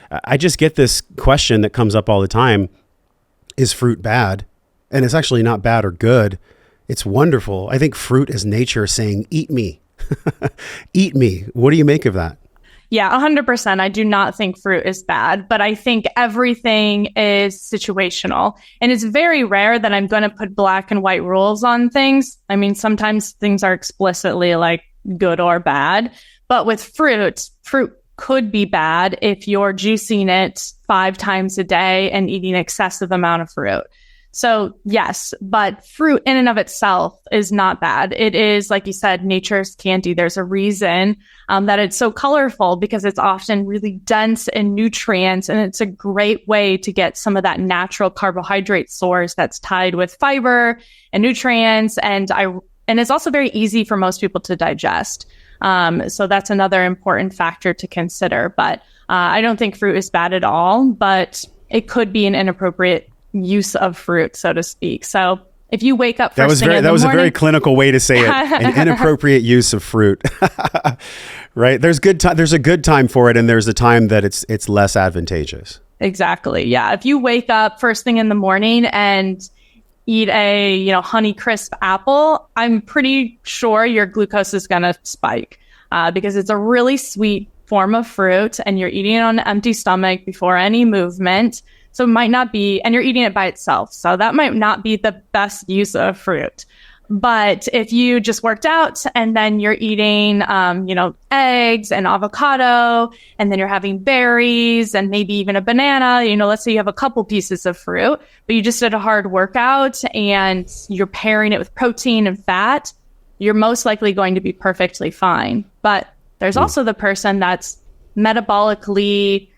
I just get this question that comes up all the time. Is fruit bad? And it's actually not bad or good. It's wonderful. I think fruit is nature saying, eat me. Eat me. What do you make of that? Yeah, 100%. I do not think fruit is bad, but I think everything is situational. And it's very rare that I'm going to put black and white rules on things. I mean, sometimes things are explicitly like good or bad, but with fruit could be bad if you're juicing it 5 times a day and eating an excessive amount of fruit. So yes, but fruit in and of itself is not bad. It is, like you said, nature's candy. There's a reason that it's so colorful because it's often really dense in nutrients, and it's a great way to get some of that natural carbohydrate source that's tied with fiber and nutrients. And it's also very easy for most people to digest. So that's another important factor to consider. But I don't think fruit is bad at all, but it could be an inappropriate use of fruit, so to speak. So if you wake up first thing in the morning, that was a very clinical way to say it. An inappropriate use of fruit, right? There's a good time for it, and there's a time that it's less advantageous. Exactly. Yeah. If you wake up first thing in the morning and eat a Honey Crisp apple, I'm pretty sure your glucose is going to spike because it's a really sweet form of fruit, and you're eating it on an empty stomach before any movement. So it might not be, and you're eating it by itself. So that might not be the best use of fruit. But if you just worked out and then you're eating, eggs and avocado, and then you're having berries and maybe even a banana, let's say you have a couple pieces of fruit, but you just did a hard workout and you're pairing it with protein and fat, you're most likely going to be perfectly fine. But there's also the person that's metabolically,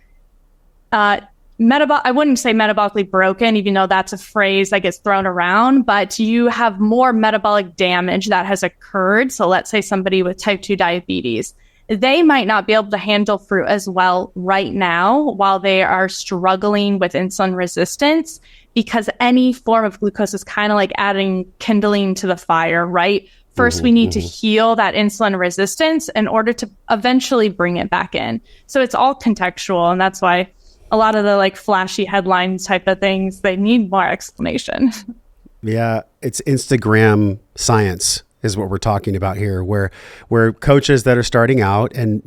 I wouldn't say metabolically broken, even though that's a phrase that gets thrown around, but you have more metabolic damage that has occurred. So let's say somebody with type 2 diabetes, they might not be able to handle fruit as well right now while they are struggling with insulin resistance, because any form of glucose is kind of like adding kindling to the fire, right? First, we need to heal that insulin resistance in order to eventually bring it back in. So it's all contextual, and that's why a lot of the like flashy headlines type of things, they need more explanation. Yeah, it's Instagram science is what we're talking about here, where coaches that are starting out, and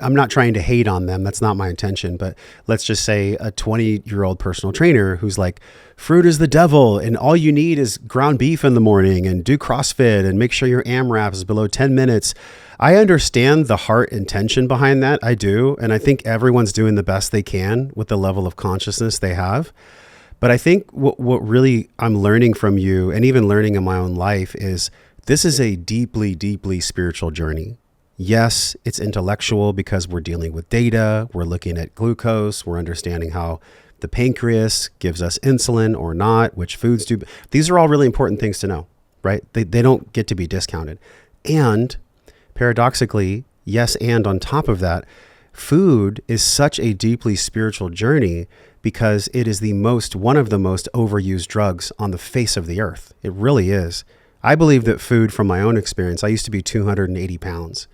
I'm not trying to hate on them, that's not my intention, but let's just say a 20-year-old personal trainer who's like, fruit is the devil and all you need is ground beef in the morning and do CrossFit and make sure your AMRAP is below 10 minutes. I understand the heart intention behind that. I do. And I think everyone's doing the best they can with the level of consciousness they have. But I think what really I'm learning from you, and even learning in my own life, is this is a deeply, deeply spiritual journey. Yes, it's intellectual because we're dealing with data. We're looking at glucose. We're understanding how the pancreas gives us insulin or not, which foods do. These are all really important things to know, right? They don't get to be discounted. And paradoxically, yes, and on top of that, food is such a deeply spiritual journey because it is one of the most overused drugs on the face of the earth. It really is. I believe that food, from my own experience, I used to be 280 pounds.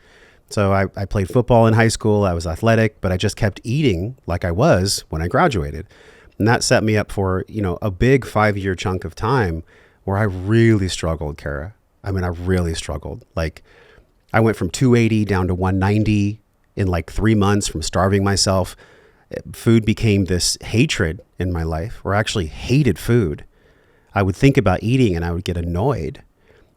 So I played football in high school. I was athletic, but I just kept eating like I was when I graduated. And that set me up for, a big 5-year chunk of time where I really struggled, Kara. I mean, I really struggled. Like, I went from 280 down to 190 in like 3 months from starving myself. Food became this hatred in my life, or I actually hated food. I would think about eating and I would get annoyed.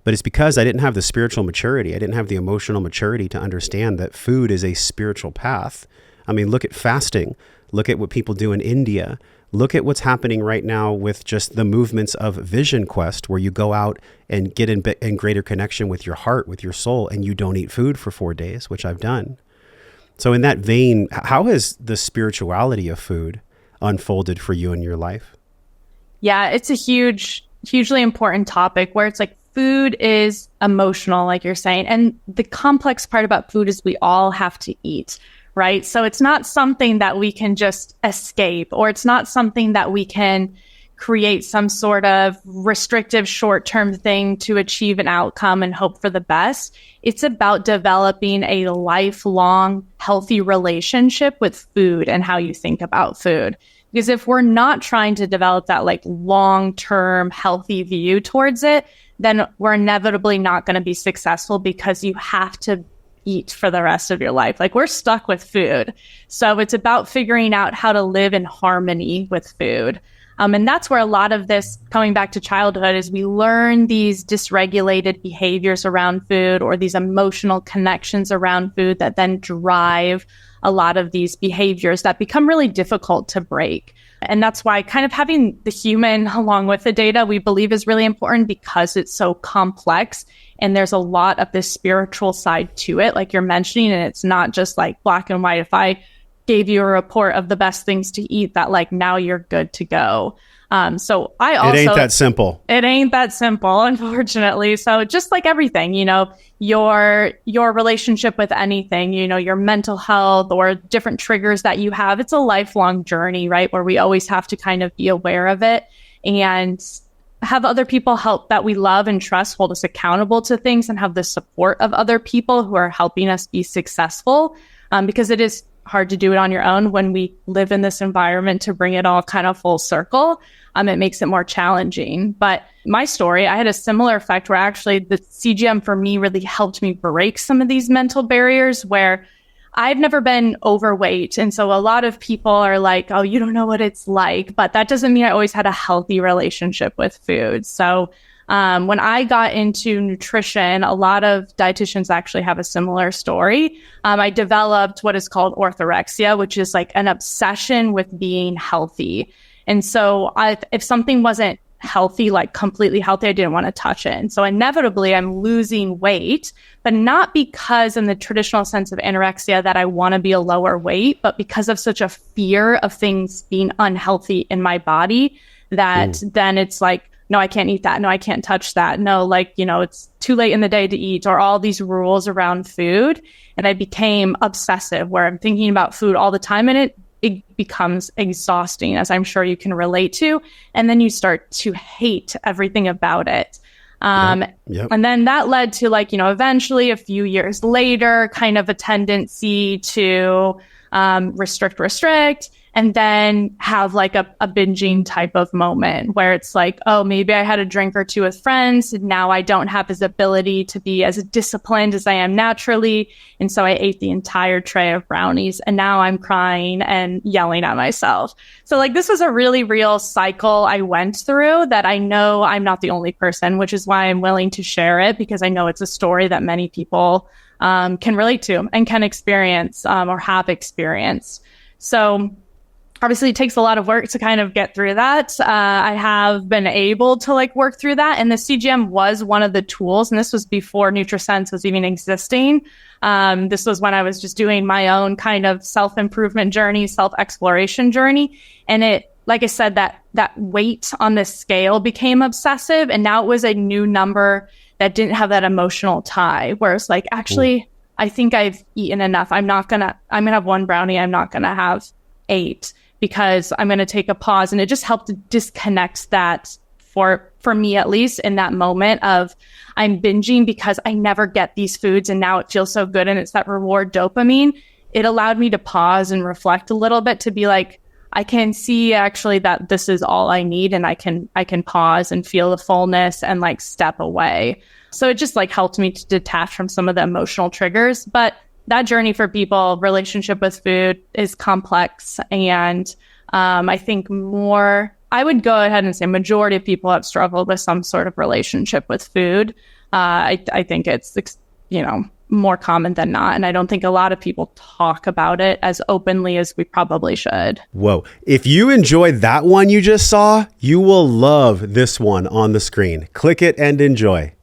But it's because I didn't have the spiritual maturity. I didn't have the emotional maturity to understand that food is a spiritual path. I mean, look at fasting. Look at what people do in India. Look at what's happening right now with just the movements of Vision Quest, where you go out and get in greater connection with your heart, with your soul, and you don't eat food for 4 days, which I've done. So in that vein, how has the spirituality of food unfolded for you in your life? Yeah, it's a hugely important topic where it's like food is emotional, like you're saying. And the complex part about food is we all have to eat, right? So it's not something that we can just escape, or it's not something that we can create some sort of restrictive short-term thing to achieve an outcome and hope for the best. It's about developing a lifelong healthy relationship with food and how you think about food. Because if we're not trying to develop that like long-term healthy view towards it, then we're inevitably not going to be successful because you have to eat for the rest of your life. Like we're stuck with food. So it's about figuring out how to live in harmony with food. And that's where a lot of this, coming back to childhood, is we learn these dysregulated behaviors around food or these emotional connections around food that then drive a lot of these behaviors that become really difficult to break. And that's why kind of having the human along with the data, we believe is really important because it's so complex and there's a lot of this spiritual side to it, like you're mentioning, and it's not just like black and white. If I gave you a report of the best things to eat, that like now you're good to go. So I also, it ain't that simple. It ain't that simple, unfortunately. So just like everything, you know, your relationship with anything, you know, your mental health or different triggers that you have, it's a lifelong journey, right? Where we always have to kind of be aware of it and have other people help that we love and trust hold us accountable to things and have the support of other people who are helping us be successful. Because it is hard to do it on your own when we live in this environment to bring it all kind of full circle. It makes it more challenging. But my story, I had a similar effect where actually the CGM for me really helped me break some of these mental barriers where I've never been overweight. And so a lot of people are like, oh, you don't know what it's like. But that doesn't mean I always had a healthy relationship with food. So when I got into nutrition, a lot of dietitians actually have a similar story. I developed what is called orthorexia, which is like an obsession with being healthy. And so if something wasn't healthy, like completely healthy, I didn't want to touch it. And so inevitably I'm losing weight, but not because in the traditional sense of anorexia that I want to be a lower weight, but because of such a fear of things being unhealthy in my body that then it's like, no, I can't eat that. No, I can't touch that. No, like, you know, it's too late in the day to eat, or all these rules around food. And I became obsessive where I'm thinking about food all the time, and it becomes exhausting, as I'm sure you can relate to. And then you start to hate everything about it. Yep. And then that led to like, you know, eventually a few years later, kind of a tendency to restrict, and then have like a binging type of moment where it's like, oh, maybe I had a drink or two with friends. And now I don't have this ability to be as disciplined as I am naturally. And so I ate the entire tray of brownies and now I'm crying and yelling at myself. So like this was a really real cycle I went through that I know I'm not the only person, which is why I'm willing to share it, because I know it's a story that many people can relate to and can experience or have experienced. So obviously it takes a lot of work to kind of get through that. I have been able to like work through that. And the CGM was one of the tools. And this was before NutriSense was even existing. This was when I was just doing my own kind of self-improvement journey, self-exploration journey. And it, like I said, that weight on the scale became obsessive. And now it was a new number that didn't have that emotional tie, where it's like, actually, I think I've eaten enough. I'm going to have one brownie. I'm not going to have 8. Because I'm going to take a pause. And it just helped to disconnect that for me, at least in that moment of I'm binging because I never get these foods and now it feels so good. And it's that reward dopamine. It allowed me to pause and reflect a little bit to be like, I can see actually that this is all I need. And I can pause and feel the fullness and like step away. So it just like helped me to detach from some of the emotional triggers. But that journey for people, relationship with food, is complex. And I think I would go ahead and say majority of people have struggled with some sort of relationship with food. I think it's, you know, more common than not. And I don't think a lot of people talk about it as openly as we probably should. Whoa. If you enjoyed that one you just saw, you will love this one on the screen. Click it and enjoy.